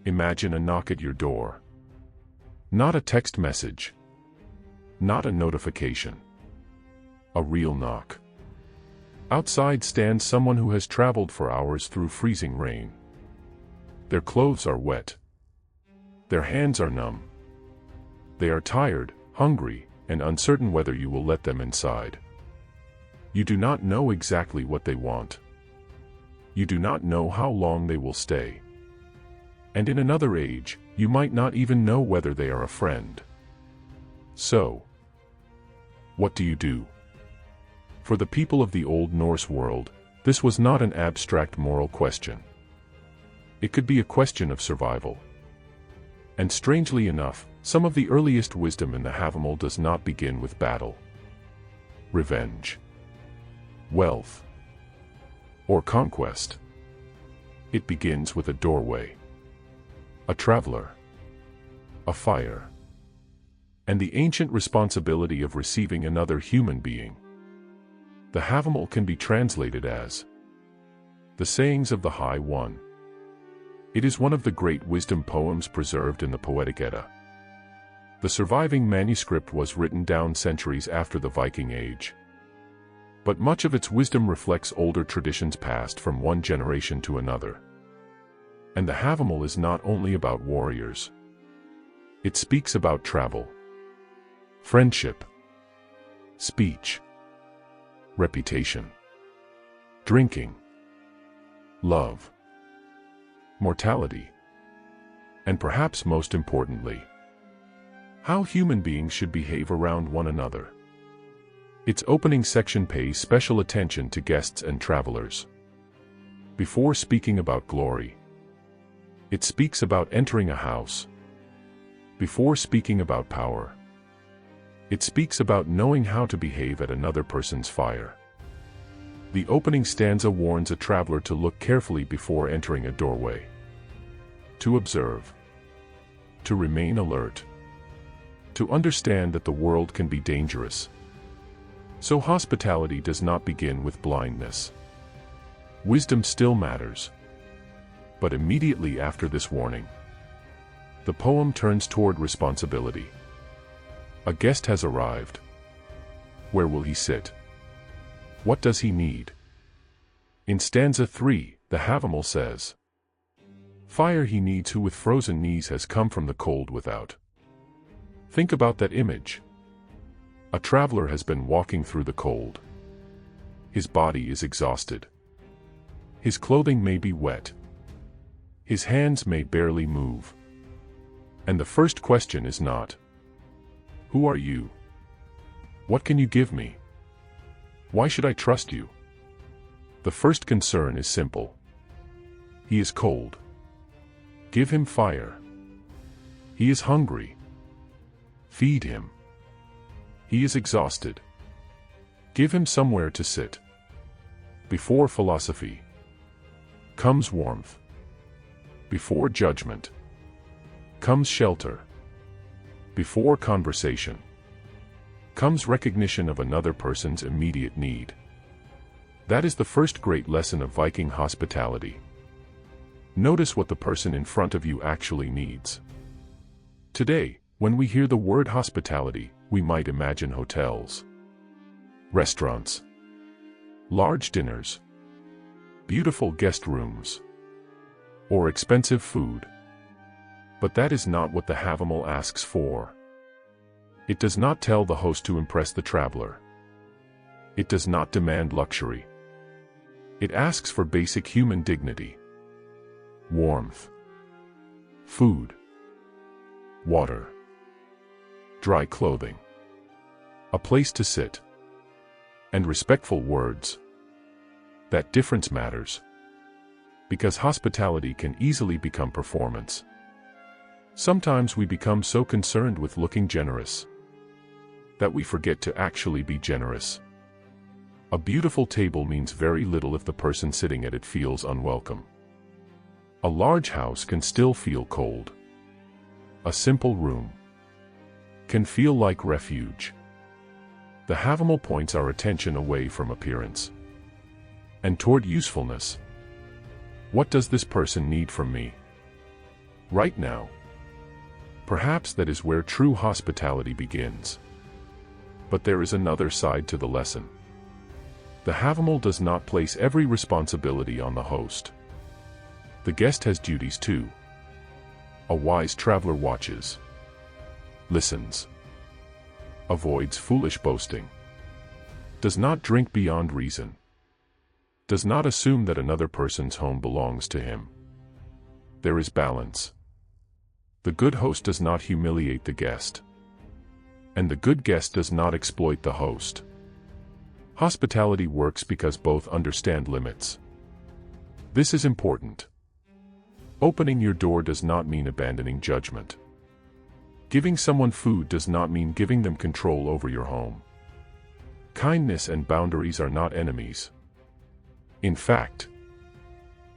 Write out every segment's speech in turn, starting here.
Imagine a knock at your door. Not a text message. Not a notification. A real knock. Outside stands someone who has traveled for hours through freezing rain. Their clothes are wet. Their hands are numb. They are tired, hungry, and uncertain whether you will let them inside. You do not know exactly what they want. You do not know how long they will stay. And in another age, you might not even know whether they are a friend. So, what do you do? For the people of the Old Norse world, this was not an abstract moral question. It could be a question of survival. And strangely enough, some of the earliest wisdom in the Havamal does not begin with battle, revenge, wealth, or conquest. It begins with a doorway, a traveler, a fire, and the ancient responsibility of receiving another human being. The Havamal can be translated as the sayings of the High One. It is one of the great wisdom poems preserved in the Poetic Edda. The surviving manuscript was written down centuries after the Viking Age. But much of its wisdom reflects older traditions passed from one generation to another. And the Havamal is not only about warriors. It speaks about travel, friendship, speech, reputation, drinking, love, mortality, and perhaps most importantly, how human beings should behave around one another. Its opening section pays special attention to guests and travelers. Before speaking about glory, it speaks about entering a house. Before speaking about power, it speaks about knowing how to behave at another person's fire. The opening stanza warns a traveler to look carefully before entering a doorway, to observe, to remain alert, to understand that the world can be dangerous. So hospitality does not begin with blindness. Wisdom still matters. But immediately after this warning, the poem turns toward responsibility. A guest has arrived. Where will he sit? What does he need? In stanza 3, the Havamal says, "Fire he needs who with frozen knees has come from the cold without." Think about that image. A traveler has been walking through the cold. His body is exhausted. His clothing may be wet. His hands may barely move. And the first question is not, "Who are you? What can you give me? Why should I trust you?" The first concern is simple. He is cold. Give him fire. He is hungry. Feed him. He is exhausted. Give him somewhere to sit. Before philosophy comes warmth. Before judgment comes shelter. Before conversation comes recognition of another person's immediate need. That is the first great lesson of Viking hospitality. Notice what the person in front of you actually needs. Today, when we hear the word hospitality, we might imagine hotels, restaurants, large dinners, beautiful guest rooms, or expensive food. But that is not what the Havamal asks for. It does not tell the host to impress the traveler. It does not demand luxury. It asks for basic human dignity, warmth, food, water, dry clothing, a place to sit, and respectful words. That difference matters, because hospitality can easily become performance. Sometimes we become so concerned with looking generous that we forget to actually be generous. A beautiful table means very little if the person sitting at it feels unwelcome. A large house can still feel cold. A simple room can feel like refuge. The Havamal points our attention away from appearance and toward usefulness. What does this person need from me? right now. Perhaps that is where true hospitality begins. But there is another side to the lesson. The Havamal does not place every responsibility on the host. The guest has duties too. A wise traveler watches, listens, avoids foolish boasting, does not drink beyond reason, does not assume that another person's home belongs to him. There is balance. The good host does not humiliate the guest, and the good guest does not exploit the host. Hospitality works because both understand limits. This is important. Opening your door does not mean abandoning judgment. Giving someone food does not mean giving them control over your home. Kindness and boundaries are not enemies. In fact,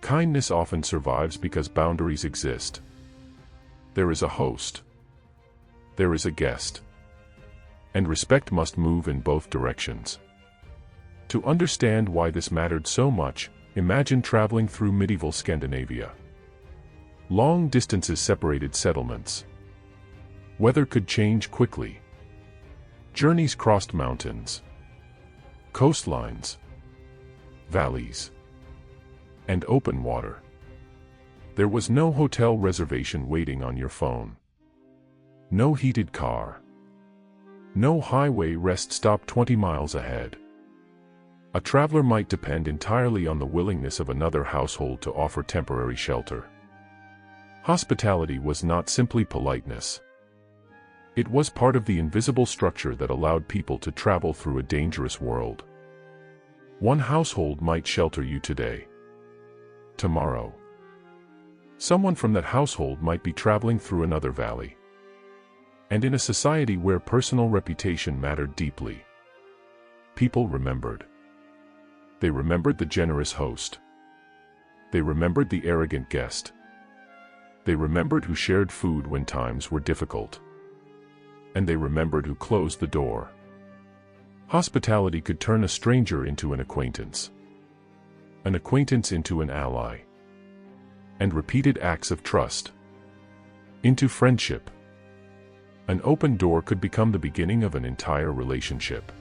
kindness often survives because boundaries exist. There is a host. There is a guest. And respect must move in both directions. To understand why this mattered so much, imagine traveling through medieval Scandinavia. Long distances separated settlements. Weather could change quickly. Journeys crossed mountains, coastlines, valleys, and open water. There was no hotel reservation waiting on your phone. No heated car. No highway rest stop 20 miles ahead. A traveler might depend entirely on the willingness of another household to offer temporary shelter. Hospitality was not simply politeness. It was part of the invisible structure that allowed people to travel through a dangerous world. One household might shelter you today. Tomorrow, someone from that household might be traveling through another valley. And in a society where personal reputation mattered deeply, people remembered. They remembered the generous host. They remembered the arrogant guest. They remembered who shared food when times were difficult. And they remembered who closed the door. Hospitality could turn a stranger into an acquaintance into an ally, and repeated acts of trust into friendship. An open door could become the beginning of an entire relationship.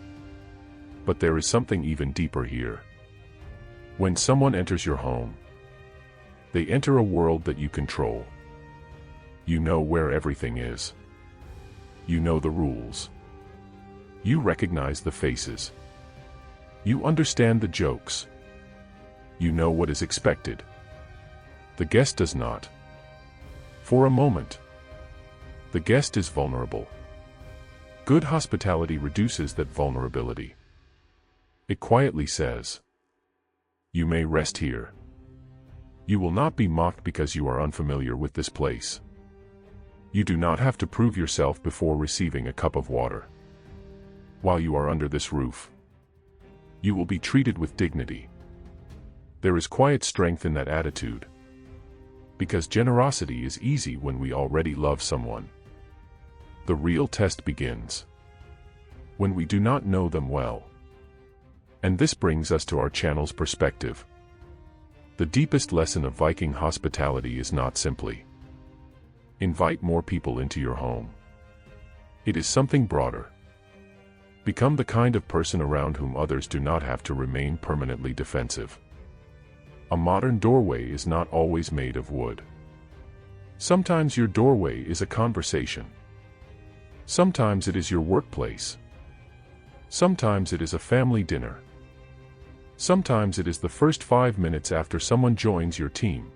But there is something even deeper here. When someone enters your home, they enter a world that you control. You know where everything is. You know the rules. You recognize the faces. You understand the jokes. You know what is expected. The guest does not. For a moment, the guest is vulnerable. Good hospitality reduces that vulnerability. It quietly says, "You may rest here. You will not be mocked because you are unfamiliar with this place. You do not have to prove yourself before receiving a cup of water. While you are under this roof, you will be treated with dignity." There is quiet strength in that attitude. Because generosity is easy when we already love someone. The real test begins when we do not know them well. And this brings us to our channel's perspective. The deepest lesson of Viking hospitality is not simply invite more people into your home. It is something broader. Become the kind of person around whom others do not have to remain permanently defensive. A modern doorway is not always made of wood. Sometimes your doorway is a conversation. Sometimes it is your workplace. Sometimes it is a family dinner. Sometimes it is the first 5 minutes after someone joins your team.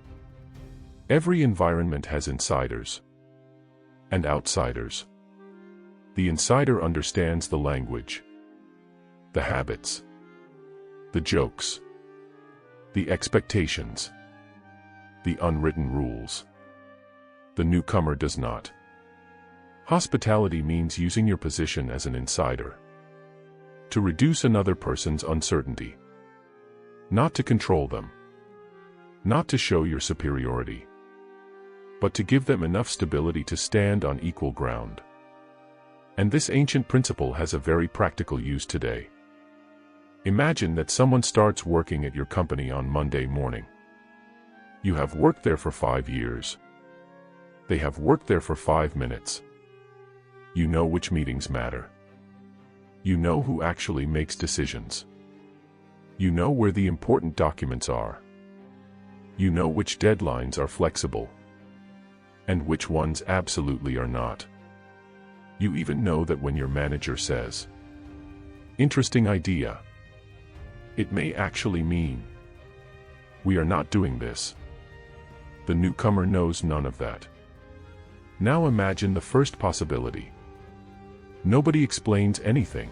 Every environment has insiders and outsiders. The insider understands the language, the habits, the jokes, the expectations, the unwritten rules. The newcomer does not. Hospitality means using your position as an insider to reduce another person's uncertainty. Not to control them. Not to show your superiority. But to give them enough stability to stand on equal ground. And this ancient principle has a very practical use today. Imagine that someone starts working at your company on Monday morning. You have worked there for 5 years. They have worked there for 5 minutes. You know which meetings matter. You know who actually makes decisions. You know where the important documents are. You know which deadlines are flexible, and which ones absolutely are not. You even know that when your manager says, "Interesting idea," it may actually mean, "We are not doing this." The newcomer knows none of that. Now imagine the first possibility. Nobody explains anything.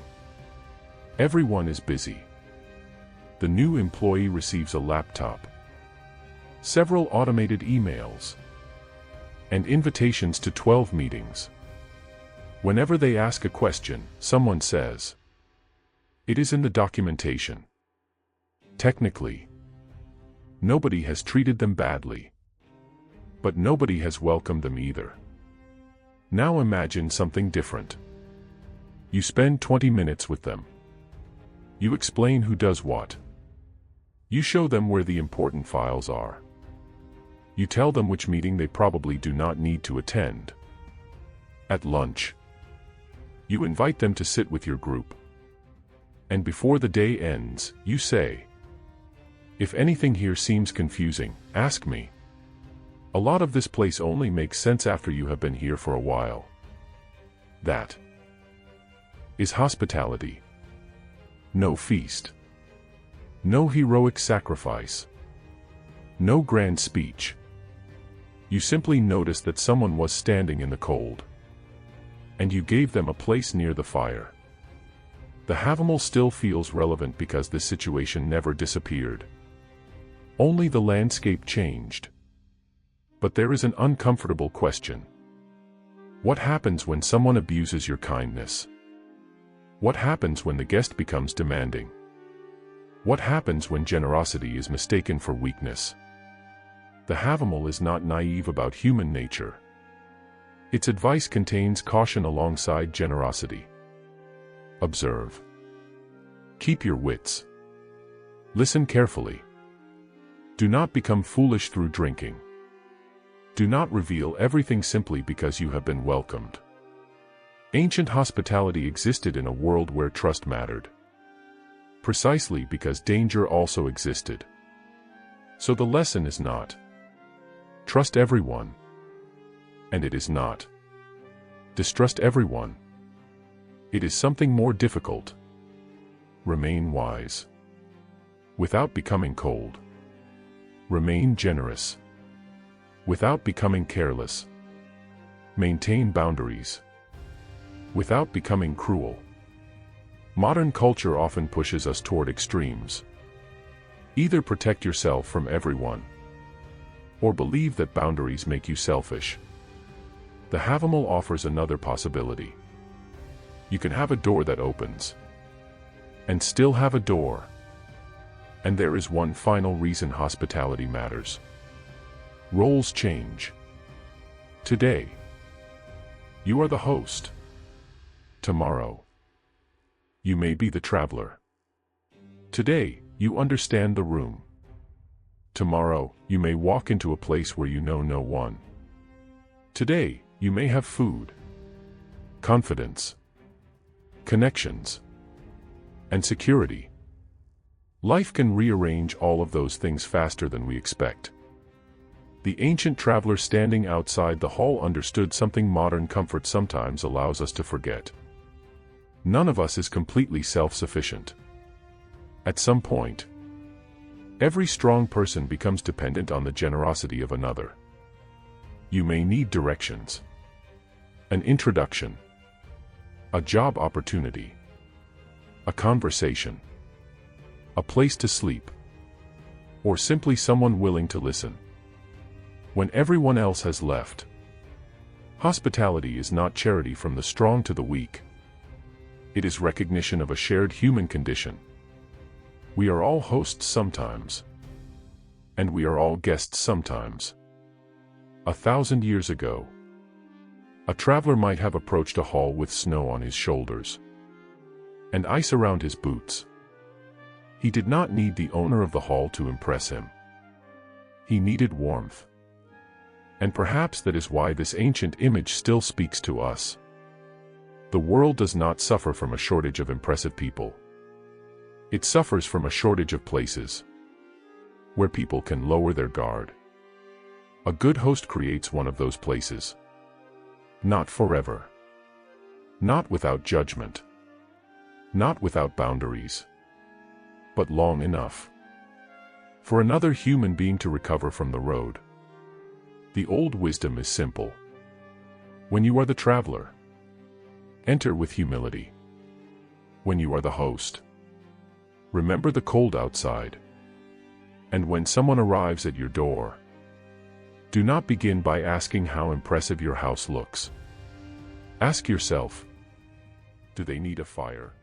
Everyone is busy. The new employee receives a laptop, several automated emails, and invitations to 12 meetings. Whenever they ask a question, someone says, "It is in the documentation." Technically, nobody has treated them badly, but nobody has welcomed them either. Now imagine something different. You spend 20 minutes with them. You explain who does what. You show them where the important files are. You tell them which meeting they probably do not need to attend. At lunch, you invite them to sit with your group. And before the day ends, you say, "If anything here seems confusing, ask me. A lot of this place only makes sense after you have been here for a while." That is hospitality. No feast. No heroic sacrifice. No grand speech. You simply noticed that someone was standing in the cold, and you gave them a place near the fire. The Havamal still feels relevant because this situation never disappeared. Only the landscape changed. But there is an uncomfortable question. What happens when someone abuses your kindness? What happens when the guest becomes demanding? What happens when generosity is mistaken for weakness? The Havamal is not naive about human nature. Its advice contains caution alongside generosity. Observe. Keep your wits. Listen carefully. Do not become foolish through drinking. Do not reveal everything simply because you have been welcomed. Ancient hospitality existed in a world where trust mattered. Precisely because danger also existed. So the lesson is not trust everyone. And it is not distrust everyone. It is something more difficult. Remain wise. Without becoming cold. Remain generous. Without becoming careless. Maintain boundaries. Without becoming cruel. Modern culture often pushes us toward extremes. Either protect yourself from everyone, or believe that boundaries make you selfish. The Havamal offers another possibility. You can have a door that opens, and still have a door. And there is one final reason hospitality matters. Roles change. Today, you are the host. Tomorrow, you may be the traveler. Today, you understand the room. Tomorrow, you may walk into a place where you know no one. Today, you may have food, confidence, connections, and security. Life can rearrange all of those things faster than we expect. The ancient traveler standing outside the hall understood something modern comfort sometimes allows us to forget. None of us is completely self-sufficient. At some point, every strong person becomes dependent on the generosity of another. You may need directions, an introduction, a job opportunity, a conversation, a place to sleep, or simply someone willing to listen. When everyone else has left, hospitality is not charity from the strong to the weak. It is recognition of a shared human condition. We are all hosts sometimes, and we are all guests sometimes. 1,000 years ago, a traveler might have approached a hall with snow on his shoulders and ice around his boots. He did not need the owner of the hall to impress him. He needed warmth. And perhaps that is why this ancient image still speaks to us. The world does not suffer from a shortage of impressive people. It suffers from a shortage of places where people can lower their guard. A good host creates one of those places. Not forever. Not without judgment. Not without boundaries. But long enough for another human being to recover from the road. The old wisdom is simple. When you are the traveler, enter with humility. When you are the host, remember the cold outside. And when someone arrives at your door, do not begin by asking how impressive your house looks. Ask yourself, do they need a fire?